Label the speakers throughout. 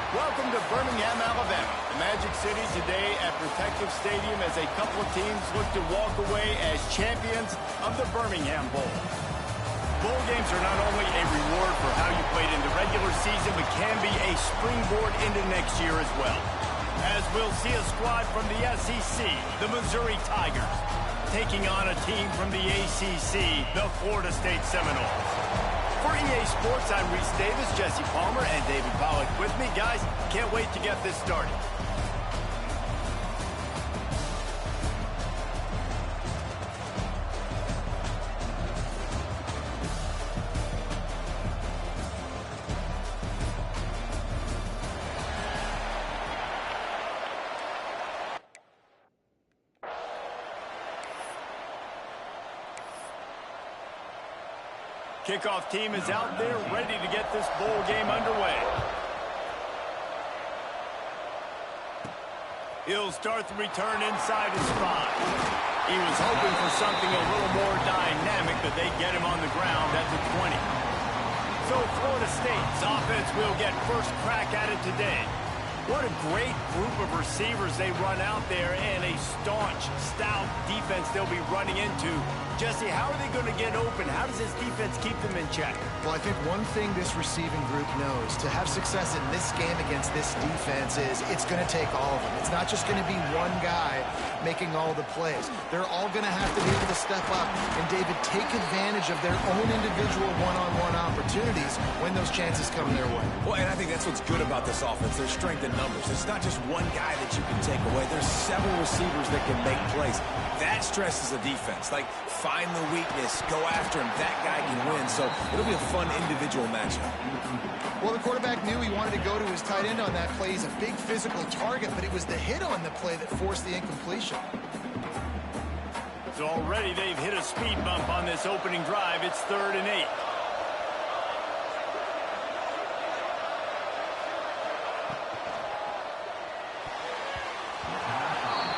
Speaker 1: Welcome to Birmingham, Alabama, the Magic City today at Protective Stadium as a couple of teams look to walk away as champions of the Birmingham Bowl. Bowl games are not only a reward for how you played in the regular season, but can be a springboard into next year as well. As we'll see a squad from the SEC, the Missouri Tigers, taking on a team from the ACC, the Florida State Seminoles. For EA Sports, I'm Reese Davis, Jesse Palmer, and David Pollack with me. Guys, can't wait to get this started. Kickoff team is out there ready to get this bowl game underway. He'll start the return inside his 5. He was hoping for something a little more dynamic, but they get him on the ground at the 20. So Florida State's offense will get first crack at it today. What a great group of receivers they run out there, and a staunch, stout defense they'll be running into. Jesse, how are they going to get open? How does this defense keep them in check?
Speaker 2: Well, I think one thing this receiving group knows, to have success in this game against this defense, is it's going to take all of them. It's not just going to be one guy making all the plays. They're all going to have to be able to step up and, David, take advantage of their own individual one-on-one opportunities when those chances come their way.
Speaker 3: Well, and I think that's what's good about this offense. There's strength in numbers. It's not just one guy that you can take away. There's several receivers that can make plays. That stresses the defense. Like, find the weakness, go after him. That guy can win. So it'll be a fun individual matchup.
Speaker 2: Well, the quarterback knew he wanted to go to his tight end on that play. He's a big physical target, but it was the hit on the play that forced the incompletion.
Speaker 1: So already they've hit a speed bump on this opening drive. It's 3rd and 8.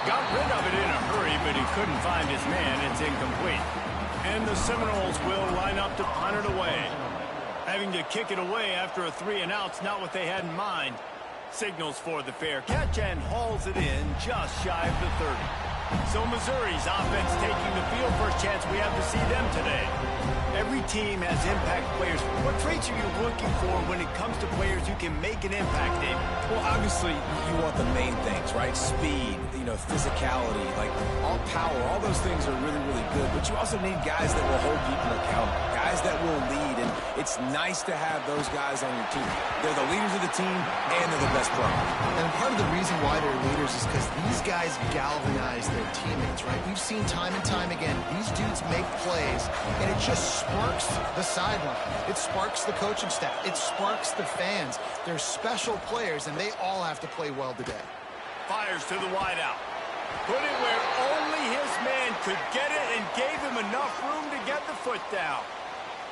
Speaker 1: Got rid of it in a hurry, but he couldn't find his man. It's incomplete. And the Seminoles will line up to punt it away. Having to kick it away after a 3-and-out's not what they had in mind. Signals for the fair catch and hauls it in just shy of the 30. So Missouri's offense taking the field. First chance we have to see them today. Every team has impact players. What traits are you looking for when it comes to players who can make an impact, David?
Speaker 3: Well, obviously, you want the main things, right? Speed, physicality, like all power, all those things are really, really good. But you also need guys that will hold people accountable, guys that will lead. And it's nice to have those guys on your team. They're the leaders of the team, and they're the best players.
Speaker 2: And part of the reason why they're leaders is because these guys galvanize their teammates, right? We've seen time and time again, these dudes make plays, and it just sparks the sideline. It sparks the coaching staff. It sparks the fans. They're special players, and they all have to play well today.
Speaker 1: Fires to the wideout. Put it where only his man could get it and gave him enough room to get the foot down.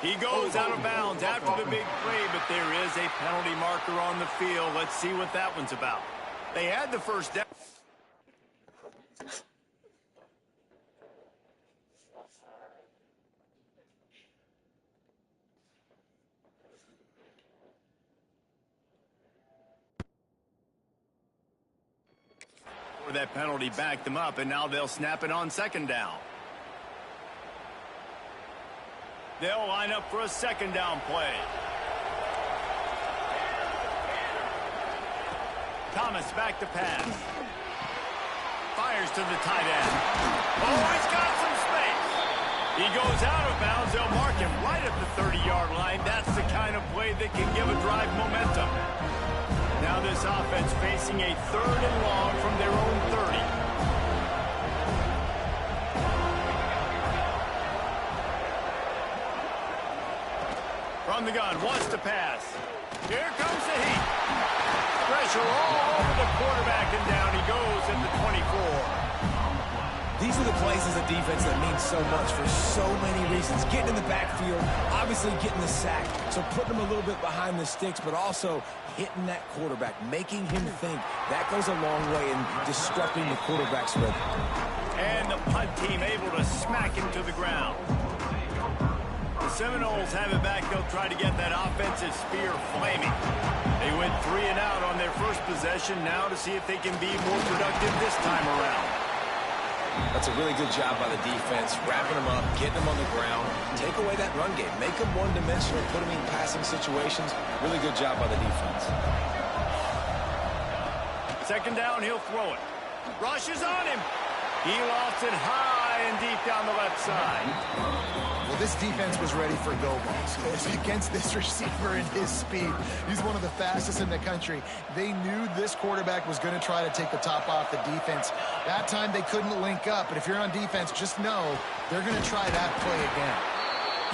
Speaker 1: He goes out of bounds after the big play, but there is a penalty marker on the field. Let's see what that one's about. They had the first down. That penalty backed them up, and now they'll snap it on 2nd down. They'll line up for a 2nd down play. Thomas back to pass. Fires to the tight end. Oh, he's got some space. He goes out of bounds. They'll mark him right at the 30-yard line. That's the kind of play that can give a drive momentum. Now this offense facing a 3rd and long from their own 30. From the gun, wants to pass. Here comes the heat. Pressure all over the quarterback, and down he goes at the 24.
Speaker 3: These are the plays as a defense that mean so much for so many reasons. Getting in the backfield, obviously getting the sack, so putting them a little bit behind the sticks, but also hitting that quarterback, making him think. That goes a long way in disrupting the quarterback's rhythm. And the punt team able to smack him to the ground.
Speaker 1: The Seminoles have it back. They'll try to get that offensive spear flaming. They went 3 and out on their first possession. Now to see if they can be more productive this time around.
Speaker 3: That's a really good job by the defense, wrapping them up, getting them on the ground. Take away that run game. Make them one-dimensional, put them in passing situations. Really good job by the defense.
Speaker 1: Second down, he'll throw it. Rushes on him. He lost it high and deep down the left side.
Speaker 2: Well, this defense was ready for go balls. Against this receiver and his speed, he's one of the fastest in the country. They knew this quarterback was going to try to take the top off the defense. That time they couldn't link up, but if you're on defense, just know they're going to try that play again.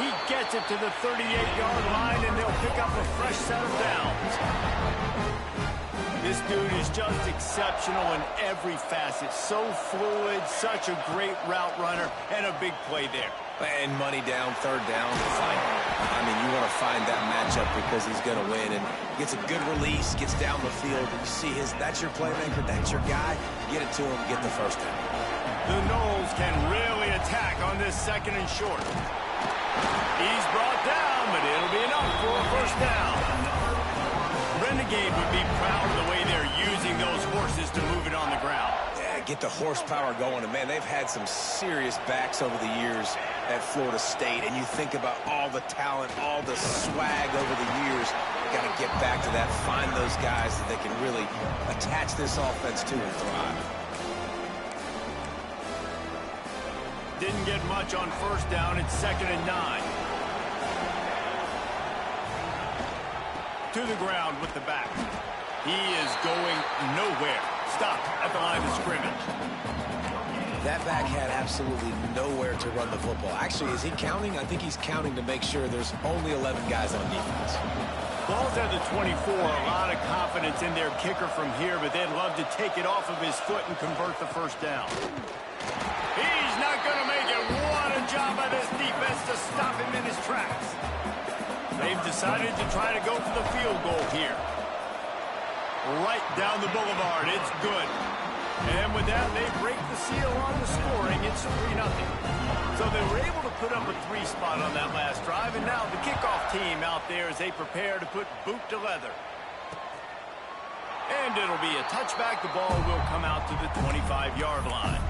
Speaker 1: He gets it to the 38-yard line, and they'll pick up a fresh set of downs. This dude is just exceptional in every facet. So fluid, such a great route runner, and a big play there.
Speaker 3: And money down, third down, fine. I mean, you want to find that matchup because he's going to win. And gets a good release, gets down the field. And you see that's your playmaker, that's your guy. Get it to him, get the first down.
Speaker 1: The Noles can really attack on this second and short. He's brought down, but it'll be enough for a first down. Renegade would be proud of the way they're using those horses to move it on the ground.
Speaker 3: Yeah, get the horsepower going. And, man, they've had some serious backs over the years at Florida State. And you think about all the talent, all the swag over the years. Got to get back to that, find those guys that they can really attach this offense to and thrive.
Speaker 1: Didn't get much on first down. It's 2nd and 9. To the ground with the back. He is going nowhere. Stopped at the line of scrimmage.
Speaker 3: That back had absolutely nowhere to run the football. Actually, is he counting? I think he's counting to make sure there's only 11 guys on defense.
Speaker 1: Ball's at the 24. A lot of confidence in their kicker from here, but they'd love to take it off of his foot and convert the first down. He's not going to make it. What a job by this defense to stop him in his tracks. They've decided to try to go for the field goal here. Right down the boulevard. It's good. And with that, they break the seal on the scoring. It's 3-0. So they were able to put up a 3 spot on that last drive, and now the kickoff team out there as they prepare to put boot to leather. And it'll be a touchback. The ball will come out to the 25-yard line.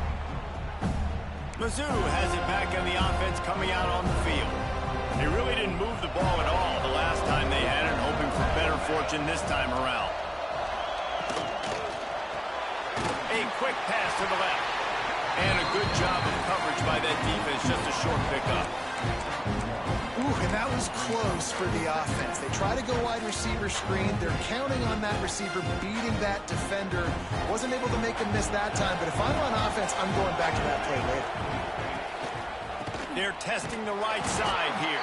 Speaker 1: Mizzou has it back on the offense coming out on the field. They really didn't move the ball at all the last time they had it, hoping for better fortune this time around. A quick pass to the left. And a good job of coverage by that defense, just a short pickup.
Speaker 2: Ooh, and that was close for the offense. They try to go wide receiver screen. They're counting on that receiver beating that defender. Wasn't able to make him miss that time, but if I'm on offense, I'm going back to that play later.
Speaker 1: They're testing the right side here.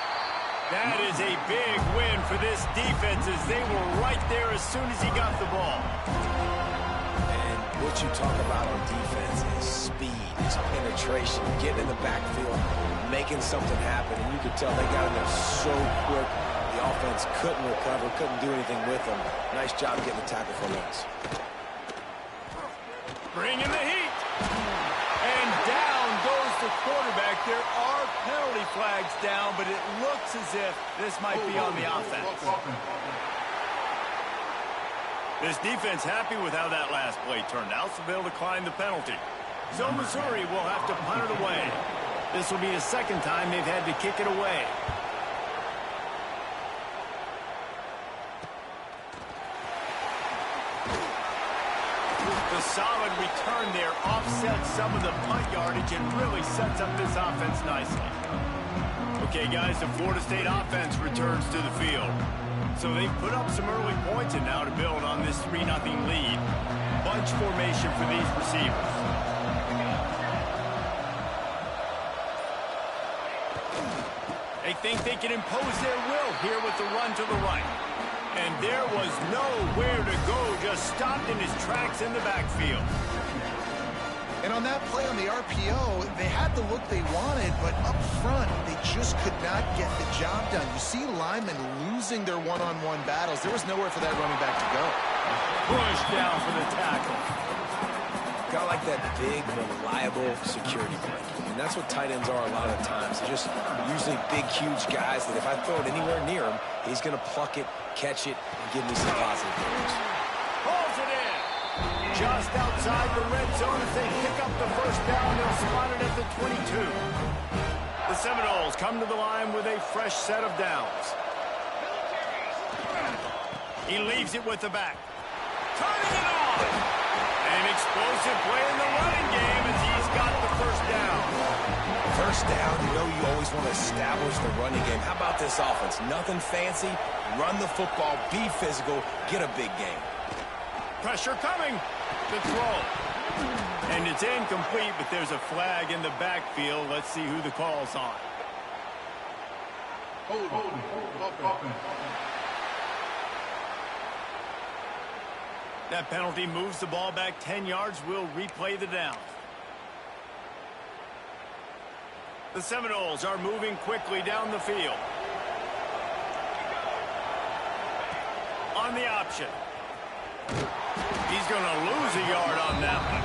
Speaker 1: That is a big win for this defense as they were right there as soon as he got the ball.
Speaker 3: And what you talk about on defense is speed, is penetration, getting in the backfield, making something happen. And you could tell they got in there so quick. The offense couldn't recover, couldn't do anything with them. Nice job getting the tackle for Lance.
Speaker 1: Bring in the heat. And down goes the quarterback. There are penalty flags down, but it looks as if this might be on the offense. This defense happy with how that last play turned out, so they'll decline the penalty. So Missouri will have to punt it away. This will be the second time they've had to kick it away. The solid return there offsets some of the punt yardage and really sets up this offense nicely. Okay, guys, the Florida State offense returns to the field. So they've put up some early points and now to build on this 3-0 lead. Bunch formation for these receivers. They think they can impose their will here with the run to the right. And there was nowhere to go, just stopped in his tracks in the backfield.
Speaker 2: And on that play on the RPO, they had the look they wanted, but up front, they just could not get the job done. You see linemen losing their one-on-one battles. There was nowhere for that running back to go.
Speaker 1: Push down for the tackle.
Speaker 3: Got like that big, reliable security blanket. And that's what tight ends are a lot of times. They're just usually big, huge guys that if I throw it anywhere near him, he's going to pluck it, catch it, and give me some positive things.
Speaker 1: Pulls it in. Just outside the red zone as they pick up the first down. They'll spot it at the 22. The Seminoles come to the line with a fresh set of downs. He leaves it with the back. Turning it on. An explosive play in the running game as he's got the first down.
Speaker 3: First down, you know you always want to establish the running game. How about this offense? Nothing fancy. Run the football, be physical, get a big game.
Speaker 1: Pressure coming. The throw. And it's incomplete, but there's a flag in the backfield. Let's see who the call's on.
Speaker 4: Hold.
Speaker 1: That penalty moves the ball back 10 yards. We'll replay the down. The Seminoles are moving quickly down the field. On the option. He's going to lose a yard on that one.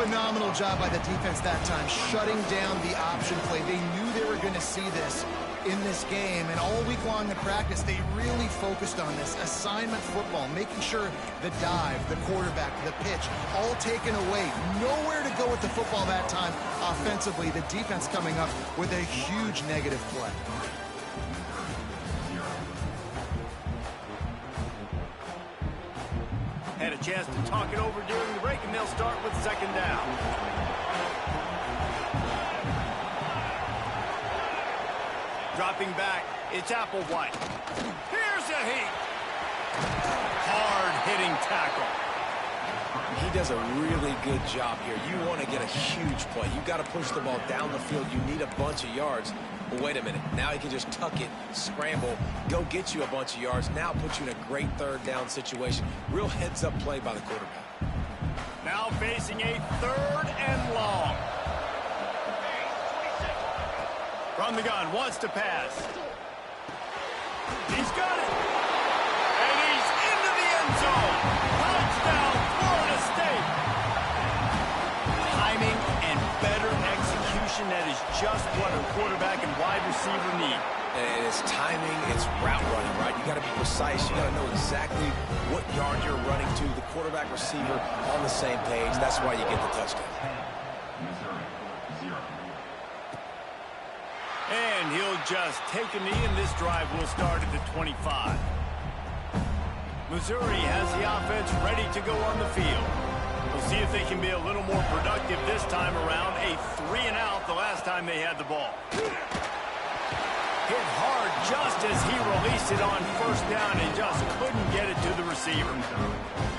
Speaker 2: Phenomenal job by the defense that time, shutting down the option play. They knew they were going to see this in this game, and all week long in practice, they really focused on this assignment football, making sure the dive, the quarterback, the pitch, all taken away. Nowhere to go with the football that time offensively. The defense coming up with a huge negative play.
Speaker 1: Had a chance to talk it over during the break, and they'll start with second down. Dropping back, it's Applewhite. Here's a heat. Hard-hitting tackle.
Speaker 3: He does a really good job here. You want to get a huge play. You got to push the ball down the field. You need a bunch of yards. But wait a minute. Now he can just tuck it, scramble, go get you a bunch of yards. Now put you in a great third down situation. Real heads-up play by the quarterback.
Speaker 1: Now facing a third and long. From the gun, wants to pass. He's got it. And he's into the end zone. Touchdown, Florida State. Timing and better execution, that is just what a quarterback and wide receiver need.
Speaker 3: And it's timing, it's route running, right? You got to be precise. You got to know exactly what yard you're running to. The quarterback, receiver on the same page. That's why you get the touchdown.
Speaker 1: And he'll just take a knee, and this drive will start at the 25. Missouri has the offense ready to go on the field. We'll see if they can be a little more productive this time around. A 3-and-out the last time they had the ball. Hit hard just as he released it on first down and just couldn't get it to the receiver.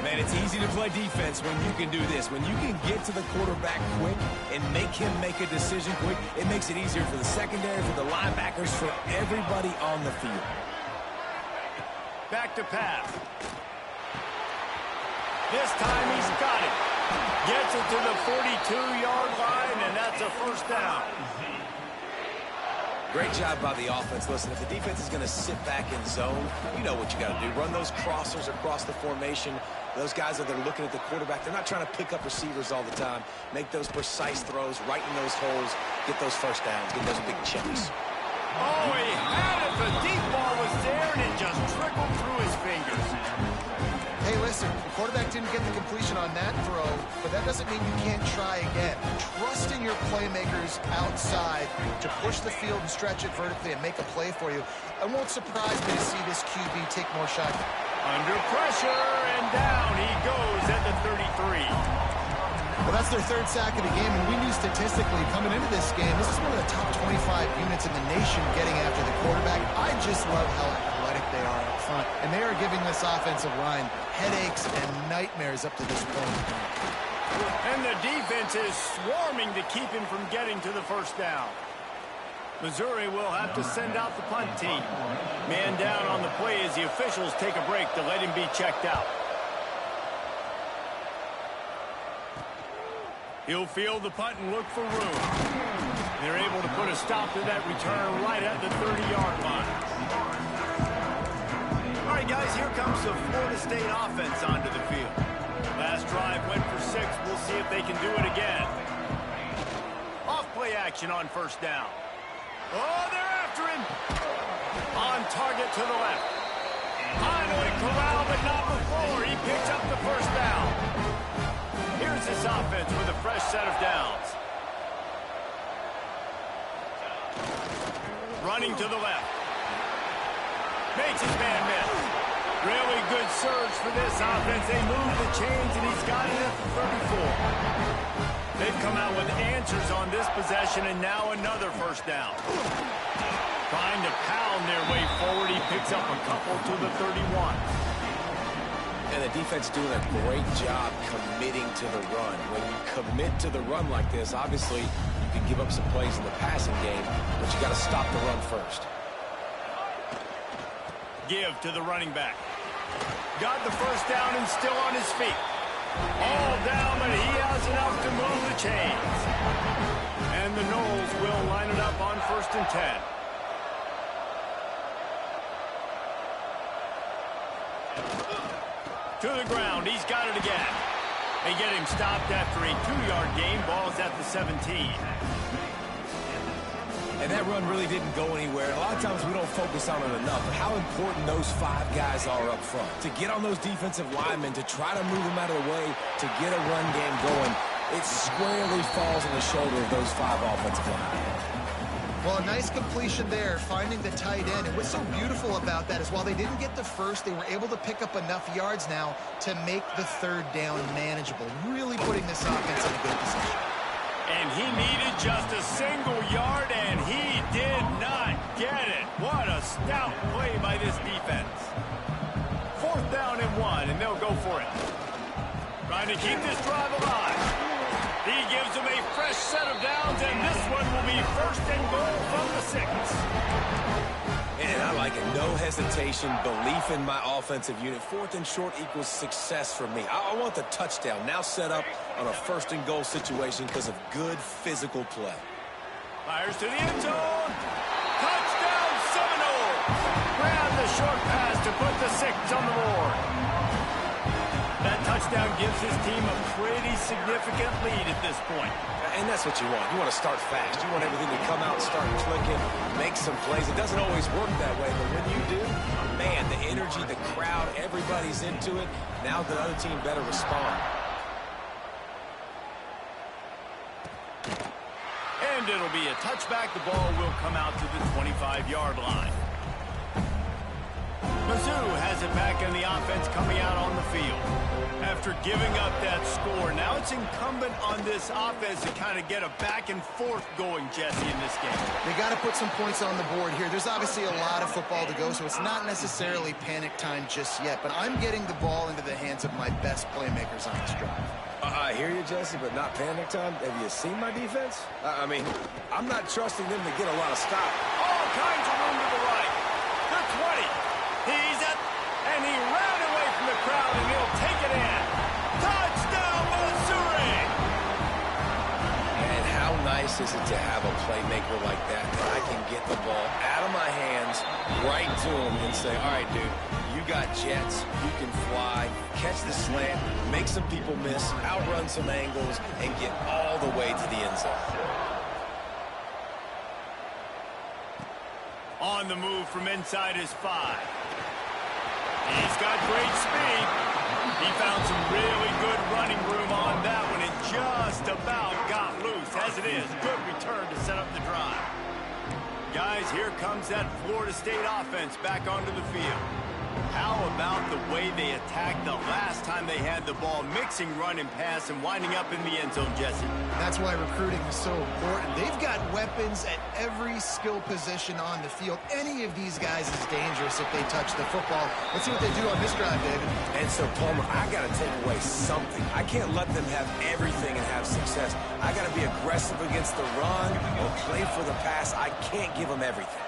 Speaker 3: Man, it's easy to play defense when you can do this. When you can get to the quarterback quick and make him make a decision quick, it makes it easier for the secondary, for the linebackers, for everybody on the field.
Speaker 1: Back to pass. This time he's got it. Gets it to the 42-yard line, and that's a first down.
Speaker 3: Great job by the offense. Listen, if the defense is going to sit back in zone, you know what you got to do. Run those crossers across the formation. Those guys that are looking at the quarterback, they're not trying to pick up receivers all the time. Make those precise throws, right in those holes, get those first downs, get those big checks.
Speaker 1: Oh, he had it. The deep ball was there, and it just trickled through his fingers.
Speaker 2: Hey, listen, the quarterback didn't get the completion on that throw, but that doesn't mean you can't try again. Trust in your playmakers outside to push the field and stretch it vertically and make a play for you. It won't surprise me to see this QB take more shots.
Speaker 1: Under pressure, and down he goes at the 33.
Speaker 2: Well, that's their third sack of the game, and we knew statistically coming into this game, this is one of the top 25 units in the nation getting after the quarterback. I just love how athletic they are up front, and they are giving this offensive line headaches and nightmares up to this point.
Speaker 1: And the defense is swarming to keep him from getting to the first down. Missouri will have to send out the punt team. Man down on the play as the officials take a break to let him be checked out. He'll field the punt and look for room. They're able to put a stop to that return right at the 30-yard line. All right, guys, here comes the Florida State offense onto the field. Last drive went for 6. We'll see if they can do it again. Off-play action on first down. Oh, they're after him. On target to the left. Finally corralled, but not before. He picks up the first down. Here's this offense with a fresh set of downs. Running to the left. Makes his man miss. Really good surge for this offense. They move the chains, and he's got it at the 34. They've come out with answers on this possession, and now another first down. Trying to pound their way forward. He picks up a couple to the 31.
Speaker 3: And the defense doing a great job committing to the run. When you commit to the run like this, obviously you can give up some plays in the passing game, but you got to stop the run first.
Speaker 1: Give to the running back. Got the first down and still on his feet. All down, but he has enough to move the chains. And the Noles will line it up on 1st and 10. To the ground, he's got it again. They get him stopped after a 2-yard gain. Ball's at the 17.
Speaker 3: And that run really didn't go anywhere. And a lot of times we don't focus on it enough, but how important those 5 guys are up front. To get on those defensive linemen, to try to move them out of the way, to get a run game going, it squarely falls on the shoulder of those 5 offensive linemen.
Speaker 2: Well, a nice completion there, finding the tight end. And what's so beautiful about that is while they didn't get the first, they were able to pick up enough yards now to make the 3rd down manageable, really putting this offense in a good position.
Speaker 1: And he needed just a single yard, and he did not get it. What a stout play by this defense. 4th down and 1, and they'll go for it. Trying to keep this drive alive. He gives them a fresh set of downs, and this one will be 1st and goal from the 6.
Speaker 3: And I like it. No hesitation, belief in my offensive unit. 4th and short equals success for me. I want the touchdown now set up on a 1st and goal situation because of good physical play.
Speaker 1: Fires to the end zone. Touchdown, Seminoles. Grab the short pass to put the 6 on the board. That touchdown gives his team a pretty significant lead at this point.
Speaker 3: And that's what you want. You want to start fast. You want everything to come out, start clicking, make some plays. It doesn't always work that way, but when you do, man, the energy, the crowd, everybody's into it. Now the other team better respond.
Speaker 1: And it'll be a touchback. The ball will come out to the 25-yard line. Mizzou has it back in the offense coming out on the field. After giving up that score, now it's incumbent on this offense to kind of get a back and forth going, Jesse, in this game.
Speaker 2: They got to put some points on the board here. There's obviously a lot of football to go, so it's not necessarily panic time just yet, but I'm getting the ball into the hands of my best playmakers on this drive.
Speaker 3: I hear you, Jesse, but not panic time. Have you seen my defense? I mean, I'm not trusting them to get a lot of stops.
Speaker 1: All kinds of room to the right. The 20. He's at, and he ran away from the crowd, and he'll take it in. Touchdown, Missouri!
Speaker 3: And how nice is it to have a playmaker like that I can get the ball out of my hands, right to him, and say, all right, dude, you got jets, you can fly, catch the slant, make some people miss, outrun some angles, and get all the way to the end zone.
Speaker 1: On the move from inside his 5. He's got great speed. He found some really good running room on that one and just about got loose. As it is, good return to set up the drive. Guys, here comes that Florida State offense back onto the field. How about the way they attacked the last time they had the ball, mixing run and pass and winding up in the end zone, Jesse?
Speaker 2: That's why recruiting is so important. They've got weapons at every skill position on the field. Any of these guys is dangerous if they touch the football. Let's see what they do on this drive, David.
Speaker 3: And so, Palmer, I got to take away something. I can't let them have everything and have success. I got to be aggressive against the run or play for the pass. I can't give them everything.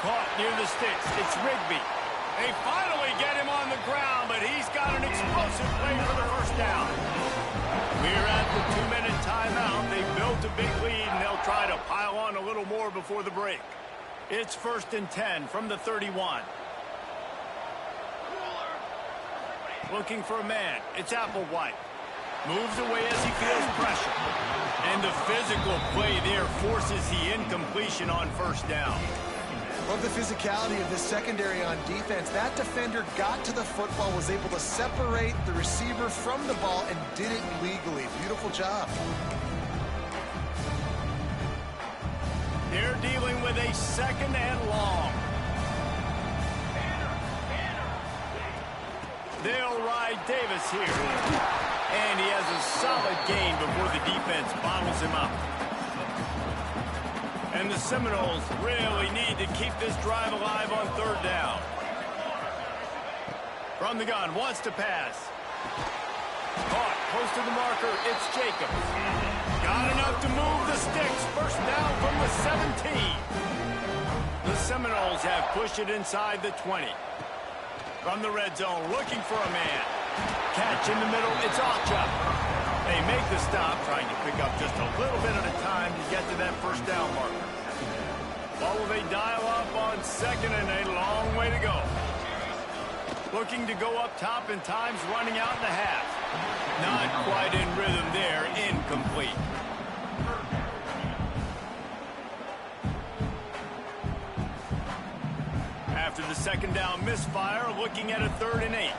Speaker 1: Caught near the sticks. It's Rigby. They finally get him on the ground, but he's got an explosive play for the first down. We're at the 2-minute timeout. They built a big lead, and they'll try to pile on a little more before the break. It's 1st and 10 from the 31. Looking for a man. It's Applewhite. Moves away as he feels pressure. And the physical play there forces the incompletion on first down.
Speaker 2: Love the physicality of this secondary on defense. That defender got to the football, was able to separate the receiver from the ball, and did it legally. Beautiful job.
Speaker 1: They're dealing with a 2nd and long. They'll ride Davis here. And he has a solid gain before the defense bottles him up. And the Seminoles really need to keep this drive alive on 3rd down. From the gun, wants to pass. Caught, close to the marker, it's Jacobs. Got enough to move the sticks. First down from the 17. The Seminoles have pushed it inside the 20. From the red zone, looking for a man. Catch in the middle, it's Ocha. They make the stop, trying to pick up just a little bit at a time to get to that first down marker. What will they dial up on 2nd and a long way to go? Looking to go up top, and time's running out in the half. Not quite in rhythm there, incomplete. After the 2nd down misfire, looking at a 3rd and 8.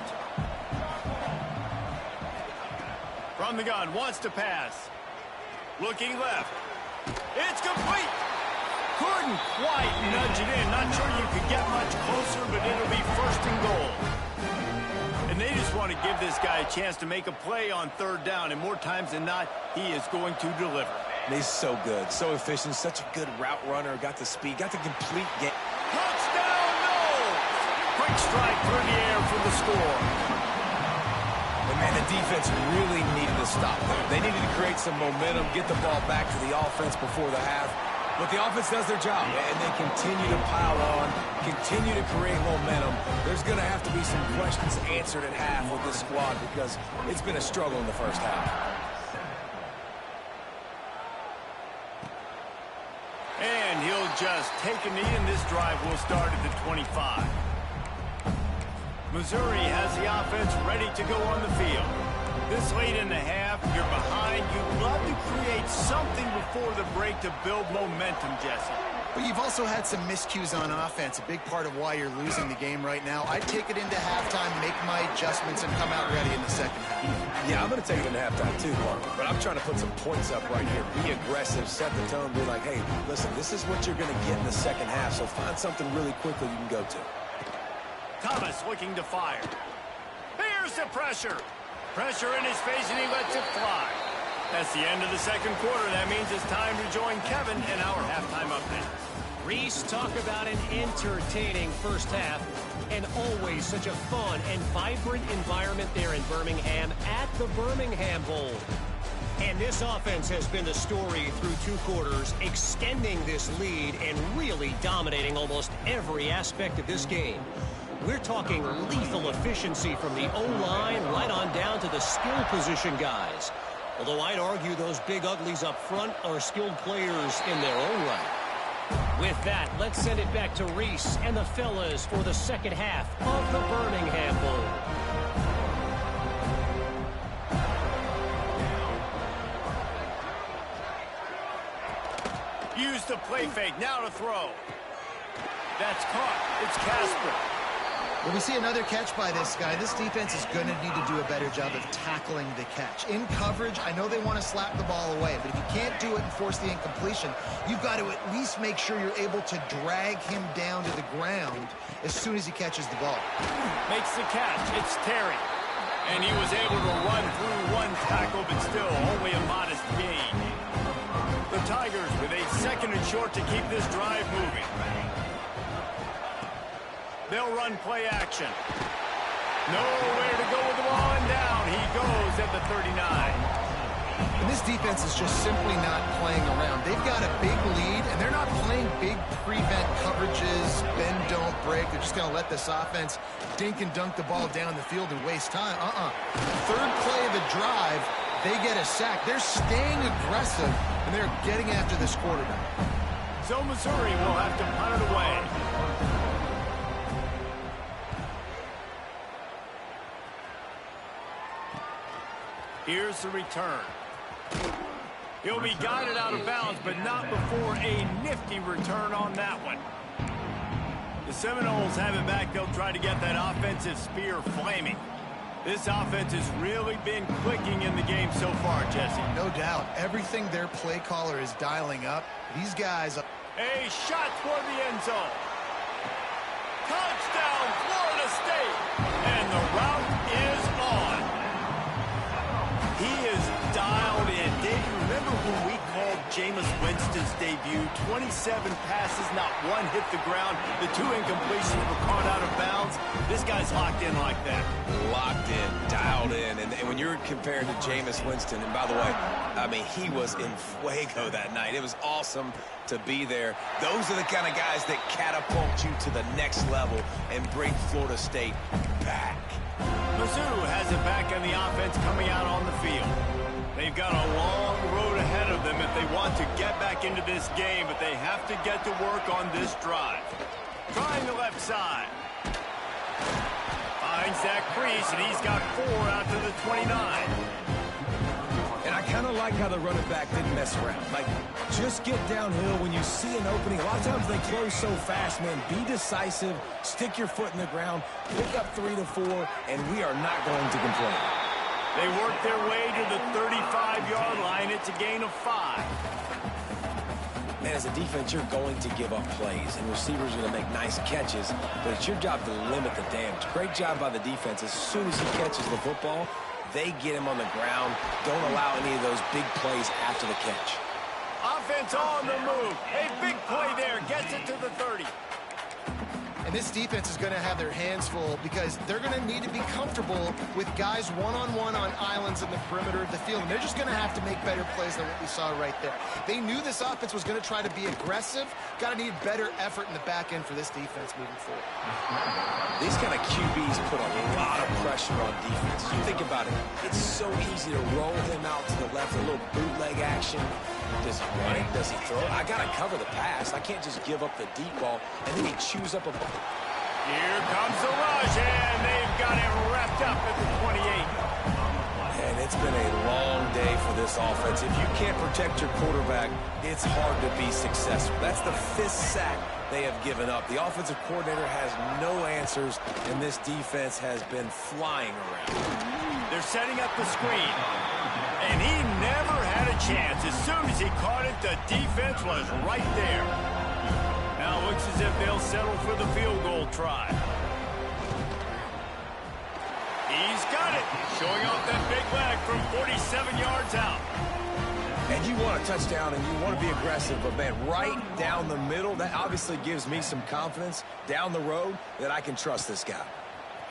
Speaker 1: From the gun, wants to pass. Looking left. It's complete. Couldn't quite nudge it in. Not sure you could get much closer, but it'll be 1st and goal. And they just want to give this guy a chance to make a play on 3rd down, and more times than not, he is going to deliver.
Speaker 3: And he's so good, so efficient, such a good route runner, got the speed, got the complete game.
Speaker 1: Touchdown, no! Quick strike through the air for the score.
Speaker 3: But man, the defense really needed to stop there. They needed to create some momentum, get the ball back to the offense before the half. But the offense does their job, and they continue to pile on, continue to create momentum. There's going to have to be some questions answered at half with this squad because it's been a struggle in the first half.
Speaker 1: And he'll just take a knee, and this drive will start at the 25. Missouri has the offense ready to go on the field. This late in the half, you're behind. You'd love to create something before the break to build momentum, Jesse.
Speaker 2: But you've also had some miscues on offense, a big part of why you're losing the game right now. I'd take it into halftime, make my adjustments, and come out ready in the 2nd half.
Speaker 3: Yeah, I'm going to take it into halftime too, Mark. But I'm trying to put some points up right here. Be aggressive, set the tone, be like, hey, listen, this is what you're going to get in the 2nd half, so find something really quickly you can go to.
Speaker 1: Thomas looking to fire. Here's the pressure. Pressure in his face, and he lets it fly. That's the end of the 2nd quarter. That means it's time to join Kevin in our halftime update.
Speaker 4: Reese, talk about an entertaining first half, and always such a fun and vibrant environment there in Birmingham at the Birmingham Bowl. And this offense has been the story through 2 quarters, extending this lead and really dominating almost every aspect of this game. We're talking lethal efficiency from the O-line right on down to the skill position guys. Although I'd argue those big uglies up front are skilled players in their own right. With that, let's send it back to Reese and the fellas for the 2nd half of the Birmingham Bowl.
Speaker 1: Use the play fake, now to throw. That's caught. It's Casper.
Speaker 2: Well, we see another catch by this guy. This defense is going to need to do a better job of tackling the catch. In coverage, I know they want to slap the ball away, but if you can't do it and force the incompletion, you've got to at least make sure you're able to drag him down to the ground as soon as he catches the ball.
Speaker 1: Makes the catch. It's Terry. And he was able to run through one tackle, but still only a modest gain. The Tigers with a 2nd and short to keep this drive moving. They'll run play action. Nowhere to go with the ball, and down he goes at the 39.
Speaker 2: And this defense is just simply not playing around. They've got a big lead, and they're not playing big prevent coverages, bend, don't break. They're just going to let this offense dink and dunk the ball down the field and waste time. Third play of the drive, they get a sack. They're staying aggressive, and they're getting after this quarterback.
Speaker 1: So Missouri will have to punt it away. Here's the return. He'll be guided out of bounds, but not before a nifty return on that one. The Seminoles have it back. They'll try to get that offensive spear flaming. This offense has really been clicking in the game so far, Jesse.
Speaker 2: No doubt. Everything their play caller is dialing up. These guys...
Speaker 1: A shot toward the end zone. Touchdown, Florida State. And the route is on. He is dialed in. Dave, remember when we called Jameis Winston's debut? 27 passes, not one hit the ground. The 2 incompletions were caught out of bounds. This guy's locked in like that.
Speaker 3: Locked in, dialed in. And when you're compared to Jameis Winston, and by the way, I mean, he was in fuego that night. It was awesome to be there. Those are the kind of guys that catapult you to the next level and bring Florida State back.
Speaker 1: Mizzou has it back on the offense coming out on the field. They've got a long road ahead of them if they want to get back into this game, but they have to get to work on this drive. Trying the left side. Finds that crease, and he's got 4 out to the 29.
Speaker 3: And I kind of like how the running back didn't mess around. Like, just get downhill when you see an opening. A lot of times they close so fast, man. Be decisive, stick your foot in the ground, pick up 3 to 4, and we are not going to complain.
Speaker 1: They work their way to the 35-yard line. It's a gain of 5.
Speaker 3: Man, as a defense, you're going to give up plays, and receivers are going to make nice catches, but it's your job to limit the damage. Great job by the defense. As soon as he catches the football, they get him on the ground. Don't allow any of those big plays after the catch.
Speaker 1: Offense on the move. A big play there. Gets it to the 30.
Speaker 2: And this defense is going to have their hands full because they're going to need to be comfortable with guys one-on-one on islands in the perimeter of the field. And they're just going to have to make better plays than what we saw right there. They knew this offense was going to try to be aggressive. Got to need better effort in the back end for this defense moving forward.
Speaker 3: These kind of QBs put a lot of pressure on defense. You think about it, it's so easy to roll him out to the left, a little bootleg action. Does he run it? Does he throw it? I got to cover the pass. I can't just give up the deep ball, and then he chews up a ball.
Speaker 1: Here comes the rush, and they've got him wrapped up at the 28.
Speaker 3: And it's been a long day for this offense. If you can't protect your quarterback, it's hard to be successful. That's the 5th sack they have given up. The offensive coordinator has no answers, and this defense has been flying around.
Speaker 1: They're setting up the screen, and he never had a chance. As soon as he caught it, the defense was right there. Now it looks as if they'll settle for the field goal try. He's got it, showing off that big leg from 47 yards out.
Speaker 3: And you want a touchdown, and you want to be aggressive, but, man, right down the middle, that obviously gives me some confidence down the road that I can trust this guy.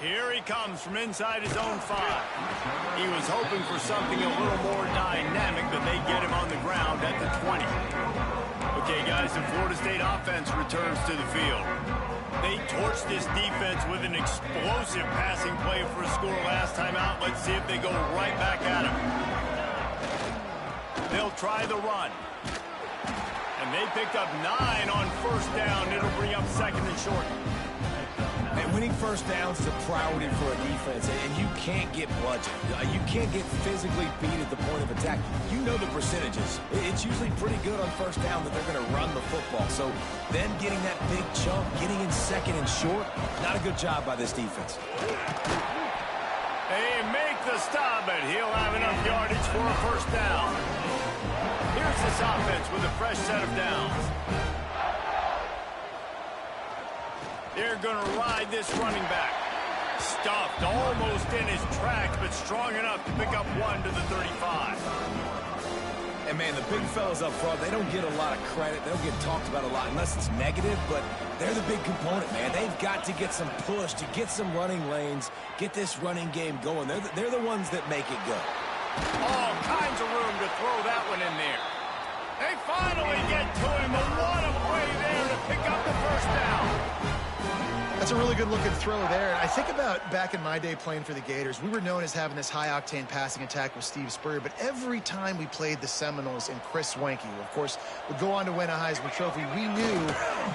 Speaker 1: Here he comes from inside his own 5. He was hoping for something a little more dynamic, but they get him on the ground at the 20. Okay, guys, the Florida State offense returns to the field. They torched this defense with an explosive passing play for a score last time out. Let's see if they go right back at him. They'll try the run. And they picked up 9 on first down. It'll bring up 2nd and short.
Speaker 3: And Winning first downs is a priority for a defense, and you can't get bludgeoned. You can't get physically beat at the point of attack. You know the percentages. It's usually pretty good on first down that they're going to run the football. So then getting that big chunk, getting in second and short, not a good job by this defense.
Speaker 1: They make the stop, but he'll have enough yardage for a first down. Here's this offense with a fresh set of downs. They're going to ride this running back. Stuffed almost in his tracks, but strong enough to pick up 1 to the 35.
Speaker 3: And, man, the big fellas up front, they don't get a lot of credit. They don't get talked about a lot unless it's negative, but they're the big component, man. They've got to get some push, to get some running lanes, get this running game going. They're the ones that make it go.
Speaker 1: All kinds of room to throw that one in there. They finally get to him, but what a play there to pick up the first down.
Speaker 2: That's a really good-looking throw there. I think about back in my day playing for the Gators, we were known as having this high-octane passing attack with Steve Spurrier, but every time we played the Seminoles and Chris Wenke, who, of course, would go on to win a Heisman Trophy, we knew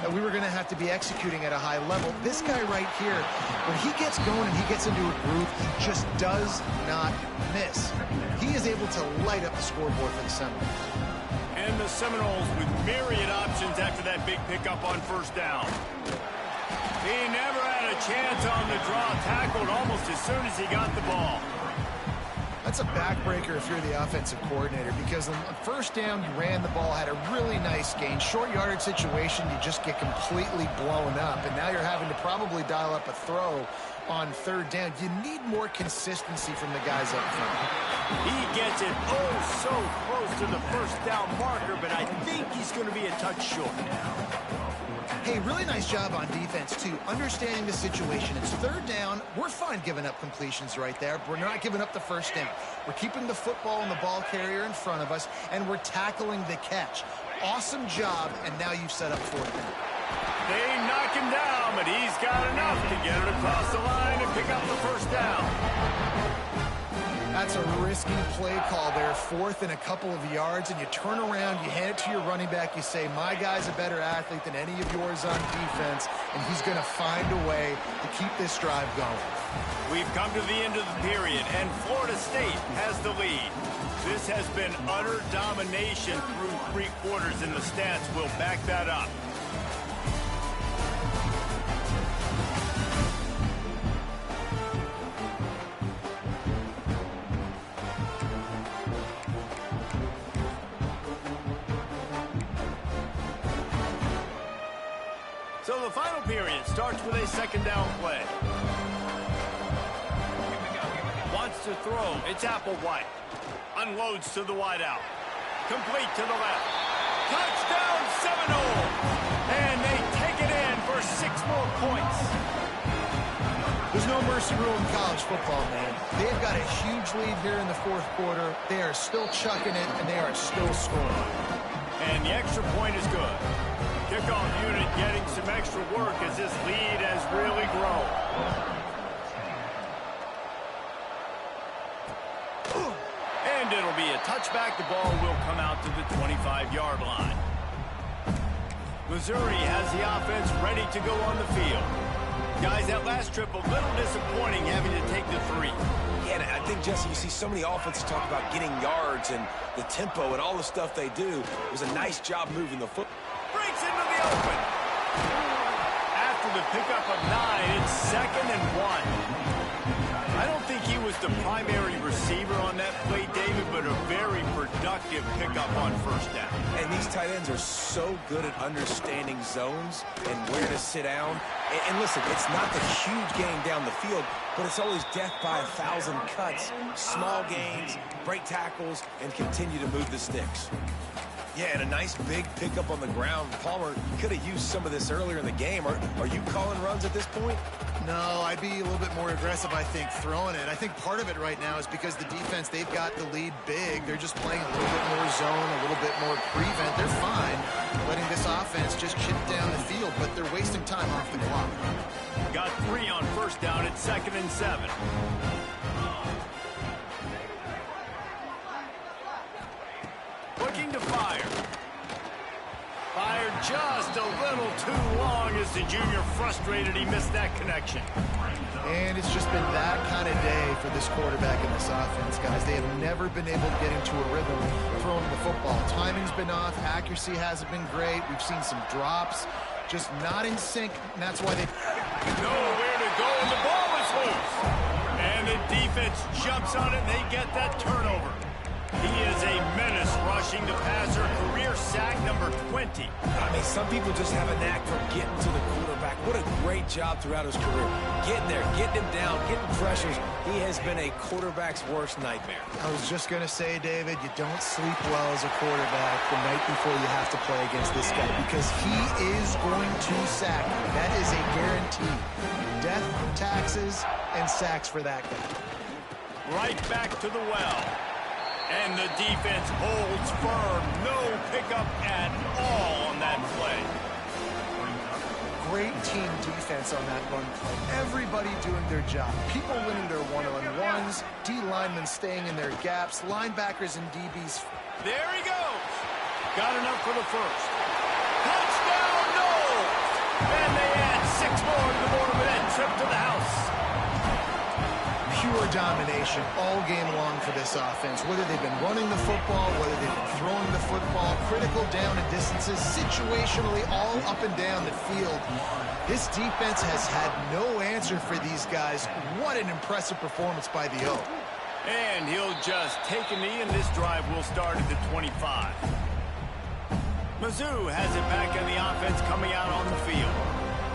Speaker 2: that we were going to have to be executing at a high level. This guy right here, when he gets going and he gets into a groove, he just does not miss. He is able to light up the scoreboard for the Seminoles.
Speaker 1: And the Seminoles with myriad options after that big pickup on first down. He never had a chance on the draw, tackled almost as soon as he got the ball.
Speaker 2: That's a backbreaker if you're the offensive coordinator, because on first down, you ran the ball, had a really nice gain. Short yardage situation, you just get completely blown up, and now you're having to probably dial up a throw on third down. You need more consistency from the guys up front.
Speaker 1: He gets it so close to the first down marker, but I think he's going to be a touch short now.
Speaker 2: Hey, really nice job on defense, too, understanding the situation. It's third down. We're fine giving up completions right there. We're not giving up the first down. We're keeping the football and the ball carrier in front of us, and we're tackling the catch. Awesome job, and now you've set up fourth down.
Speaker 1: They knock him down, but he's got enough to get it across the line and pick up the first down.
Speaker 2: That's a risky play call there, fourth and a couple of yards, and you turn around, you hand it to your running back, you say, my guy's a better athlete than any of yours on defense, and he's going to find a way to keep this drive going.
Speaker 1: We've come to the end of the period, and Florida State has the lead. This has been utter domination through 3 quarters, and the stats will back that up. So the final period starts with a second down play. Wants to throw. It's Applewhite. Unloads to the wideout. Complete to the left. Touchdown Seminoles! And they take it in for 6 more points.
Speaker 2: There's no mercy rule in college football, man. They've got a huge lead here in the fourth quarter. They are still chucking it, and they are still scoring.
Speaker 1: And the extra point is good. Kickoff unit getting some extra work as this lead has really grown. And it'll be a touchback. The ball will come out to the 25-yard line. Missouri has the offense ready to go on the field. Guys, that last trip a little disappointing having to take the 3.
Speaker 3: Yeah, and I think, Jesse, you see so many offenses talk about getting yards and the tempo and all the stuff they do. It was a nice job moving the football.
Speaker 1: Breaks into the open. After the pickup of 9, it's 2nd and 1. I don't think he was the primary receiver on that play, David, but a very productive pickup on first down.
Speaker 3: And these tight ends are so good at understanding zones and where to sit down. And listen, it's not the huge gain down the field, but it's always death by 1,000 cuts, small gains, break tackles, and continue to move the sticks. Yeah, and a nice big pickup on the ground. Palmer, you could have used some of this earlier in the game. Are you calling runs at this point?
Speaker 2: No, I'd be a little bit more aggressive, I think, throwing it. I think part of it right now is because the defense, they've got the lead big. They're just playing a little bit more zone, a little bit more prevent. They're fine letting this offense just chip down the field, but they're wasting time off the clock.
Speaker 1: Got 3 on first down at 2nd and 7. Looking to fire. Fired just a little too long as the junior frustrated he missed that connection.
Speaker 2: And it's just been that kind of day for this quarterback in this offense, guys. They have never been able to get into a rhythm throwing the football. Timing's been off. Accuracy hasn't been great. We've seen some drops, just not in sync, and that's why they
Speaker 1: nowhere to go, and the ball is loose. And the defense jumps on it, and they get that turnover. He is a menace rushing the passer, career sack number 20.
Speaker 3: I mean, some people just have a knack for getting to the quarterback. What a great job throughout his career. Getting there, getting him down, getting pressures. He has been a quarterback's worst nightmare.
Speaker 2: I was just going to say, David, you don't sleep well as a quarterback the night before you have to play against this guy because he is going to sack you. That is a guarantee. Death, taxes, and sacks for that guy.
Speaker 1: Right back to the well. And the defense holds firm. No pickup at all on that play.
Speaker 2: Great team defense on that run play. Everybody doing their job. People winning their one-on-ones, D linemen staying in their gaps, linebackers and DBs.
Speaker 1: There he goes. Got enough for the first. Touchdown, no! And they add 6 more to the board with that trip to the house.
Speaker 2: Pure domination all game long for this offense. Whether they've been running the football, whether they've been throwing the football, critical down and distances, situationally all up and down the field. This defense has had no answer for these guys. What an impressive performance by the O.
Speaker 1: And he'll just take a knee, and this drive will start at the 25. Mizzou has it back on the offense coming out on the field.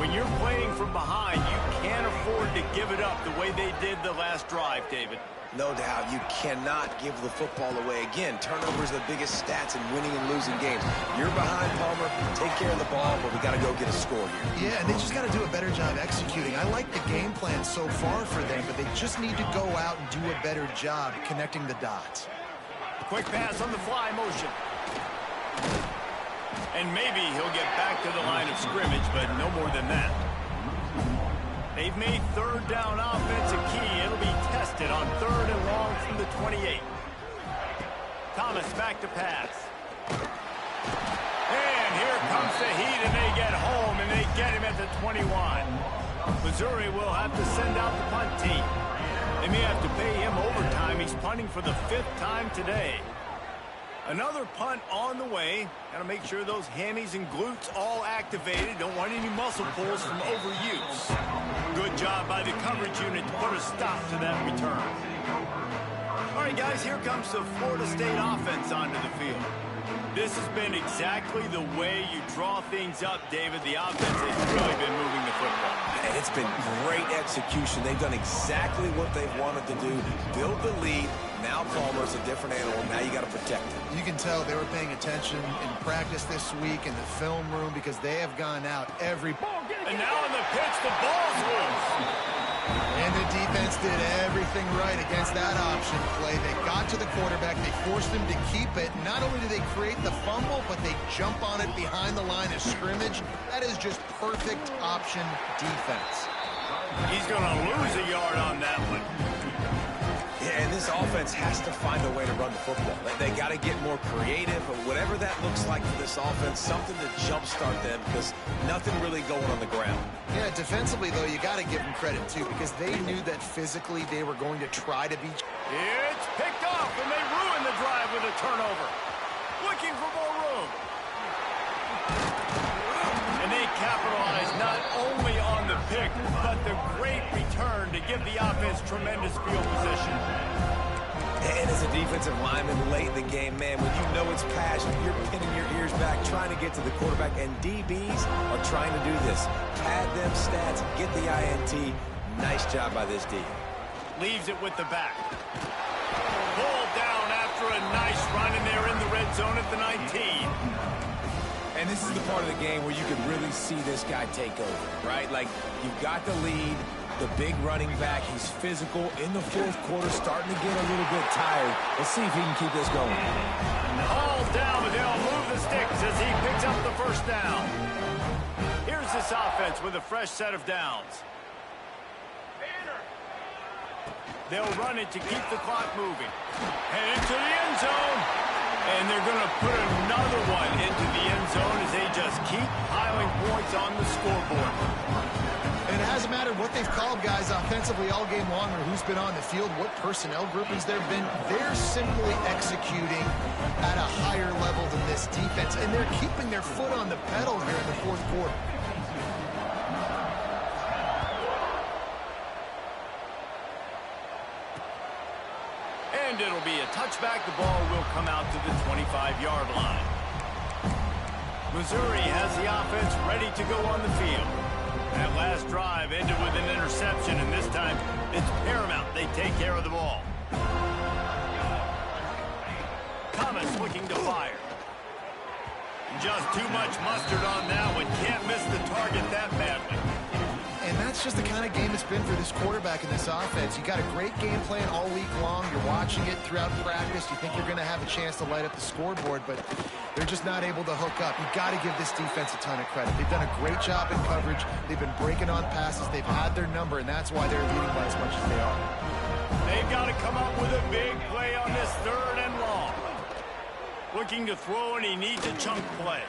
Speaker 1: When you're playing from behind, you can't afford to give it up the way they did the last drive, David.
Speaker 3: No doubt, you cannot give the football away. Again, turnovers are the biggest stats in winning and losing games. You're behind, Palmer, take care of the ball, but we got to go get a score here.
Speaker 2: Yeah, and they just got to do a better job executing. I like the game plan so far for them, but they just need to go out and do a better job connecting the dots.
Speaker 1: Quick pass on the fly motion. And maybe he'll get back to the line of scrimmage, but no more than that. They've made third down offense a key. It'll be tested on 3rd and long from the 28. Thomas back to pass. And here comes the heat, and they get home, and they get him at the 21. Missouri will have to send out the punt team. They may have to pay him overtime. He's punting for the 5th time today. Another punt on the way. Got to make sure those hammies and glutes all activated. Don't want any muscle pulls from overuse. Good job by the coverage unit to put a stop to that return. All right, guys, here comes the Florida State offense onto the field. This has been exactly the way you draw things up, David. The offense has really been moving the football.
Speaker 3: And it's been great execution. They've done exactly what they've wanted to do. Build the lead. Now Palmer's a different animal. Now you got to protect him.
Speaker 2: You can tell they were paying attention in practice this week in the film room because they have gone out every...
Speaker 1: And now on the pitch, the ball's loose.
Speaker 2: And the defense did everything right against that option play. They got to the quarterback. They forced him to keep it. Not only did they create the fumble, but they jump on it behind the line of scrimmage. That is just perfect option defense.
Speaker 1: He's going to lose a yard on that one.
Speaker 3: Yeah, and this offense has to find a way to run the football. They got to get more creative, or whatever that looks like for this offense, something to jumpstart them because nothing really going on the ground.
Speaker 2: Yeah, defensively, though, you got to give them credit, too, because they knew that physically they were going to try to beat...
Speaker 1: It's picked off, and they ruin the drive with a turnover. Looking for more room. And they capitalize not only on the pick, but the great return to give the offense tremendous field position.
Speaker 3: And as a defensive lineman late in the game, man, when you know it's passion, you're pinning your ears back, trying to get to the quarterback, and DBs are trying to do this. Pad them stats, get the INT. Nice job by this D.
Speaker 1: Leaves it with the back. Pulled down after a nice run, and they're in the red zone at the 19.
Speaker 3: And this is the part of the game where you can really see this guy take over, right? Like, you've got the lead, the big running back. He's physical in the 4th quarter, starting to get a little bit tired. Let's see if he can keep this going.
Speaker 1: Hauled down, but they'll move the sticks as he picks up the first down. Here's this offense with a fresh set of downs. They'll run it to keep the clock moving. And into the end zone. And they're going to put another one into the end zone as they just keep piling points on the scoreboard.
Speaker 2: And it hasn't mattered what they've called guys offensively all game long or who's been on the field, what personnel groupings there have been. They're simply executing at a higher level than this defense, and they're keeping their foot on the pedal here in the fourth quarter.
Speaker 1: And it'll be a touchback. The ball will come out to the 25-yard line. Missouri has the offense ready to go on the field. That last drive ended with an interception, and this time it's paramount they take care of the ball. Thomas looking to fire. Just too much mustard on that one. Can't miss the target that badly.
Speaker 2: And that's just the kind of game it's been for this quarterback in this offense. You got a great game plan all week long. You're watching it throughout practice. You think you're going to have a chance to light up the scoreboard, but they're just not able to hook up. You've got to give this defense a ton of credit. They've done a great job in coverage. They've been breaking on passes. They've had their number, and that's why they're leading by as much as they are.
Speaker 1: They've got to come up with a big play on this 3rd and long. Looking to throw, and he needs a chunk play.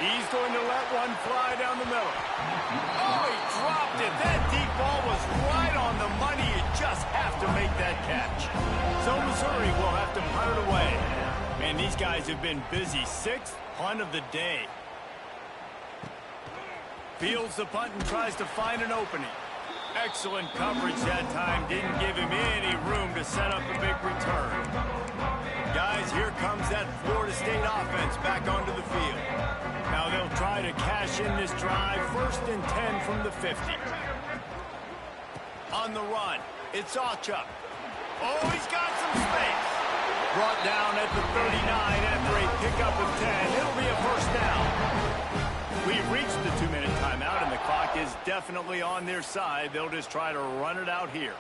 Speaker 1: He's going to let one fly down the middle. Oh, he dropped it. That deep ball was right on the money. You just have to make that catch. So Missouri will have to punt it away. Man, these guys have been busy. 6th punt of the day. Fields the punt and tries to find an opening. Excellent coverage that time. Didn't give him any room to set up a big return. Guys, here comes that Florida State offense back onto the field. Now they'll try to cash in this drive. 1st and 10 from the 50. On the run, it's Auchuck. Oh, he's got some space. Brought down at the 39 after a pickup of 10. It'll be a 1st down. We've reached the 2-minute timeout, and the clock is definitely on their side. They'll just try to run it out here.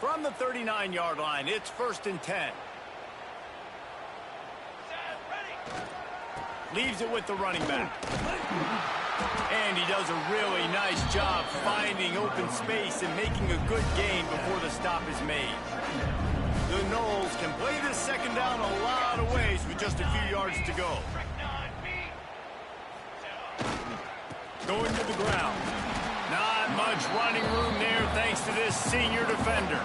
Speaker 1: From the 39-yard line, it's 1st and 10. Leaves it with the running back. And he does a really nice job finding open space and making a good gain before the stop is made. The Noles can play this 2nd down a lot of ways with just a few yards to go. Going to the ground. Not much running room there thanks to this senior defender.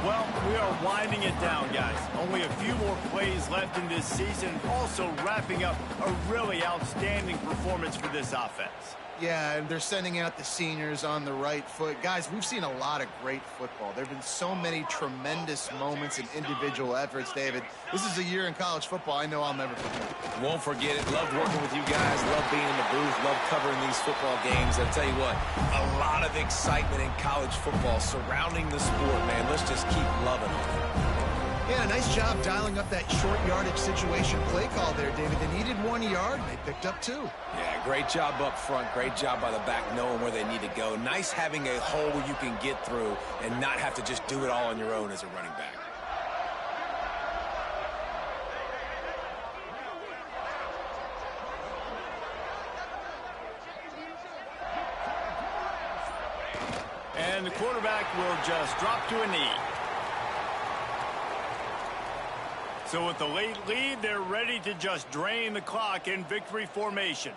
Speaker 1: Well, we are winding it down, guys. Only a few more plays left in this season. Also wrapping up a really outstanding performance for this offense.
Speaker 2: Yeah, and they're sending out the seniors on the right foot. Guys, we've seen a lot of great football. There have been so many tremendous moments and individual efforts, David. This is a year in college football I know I'll never forget.
Speaker 3: Won't forget it. Loved working with you guys. Loved being in the booth. Loved covering these football games. I'll tell you what, a lot of excitement in college football surrounding the sport, man. Let's just keep loving it.
Speaker 2: Yeah, nice job dialing up that short yardage situation play call there, David. They needed 1 yard, and they picked up 2.
Speaker 3: Yeah, great job up front. Great job by the back knowing where they need to go. Nice having a hole where you can get through and not have to just do it all on your own as a running back.
Speaker 1: And the quarterback will just drop to a knee. So with the late lead, they're ready to just drain the clock in victory formation.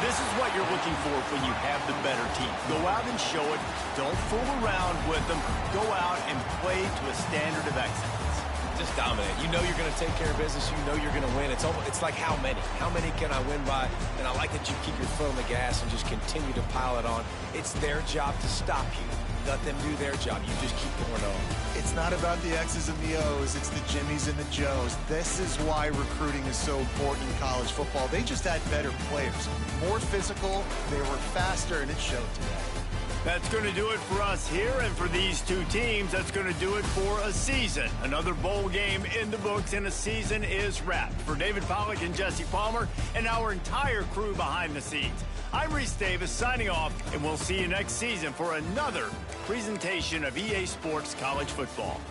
Speaker 1: This is what you're looking for when you have the better team. Go out and show it. Don't fool around with them. Go out and play to a standard of excellence.
Speaker 3: Just dominate. You know you're going to take care of business. You know you're going to win. It's like how many? How many can I win by? And I like that you keep your foot on the gas and just continue to pile it on. It's their job to stop you. Let them do their job. You just keep going on.
Speaker 2: It's not about the X's and the O's. It's the Jimmies and the Joes. This is why recruiting is so important in college football. They just had better players. More physical. They were faster, and it showed today.
Speaker 1: That's going to do it for us here, and for these two teams, that's going to do it for a season. Another bowl game in the books, and a season is wrapped. For David Pollack and Jesse Palmer and our entire crew behind the scenes, I'm Reese Davis signing off, and we'll see you next season for another presentation of EA Sports College Football.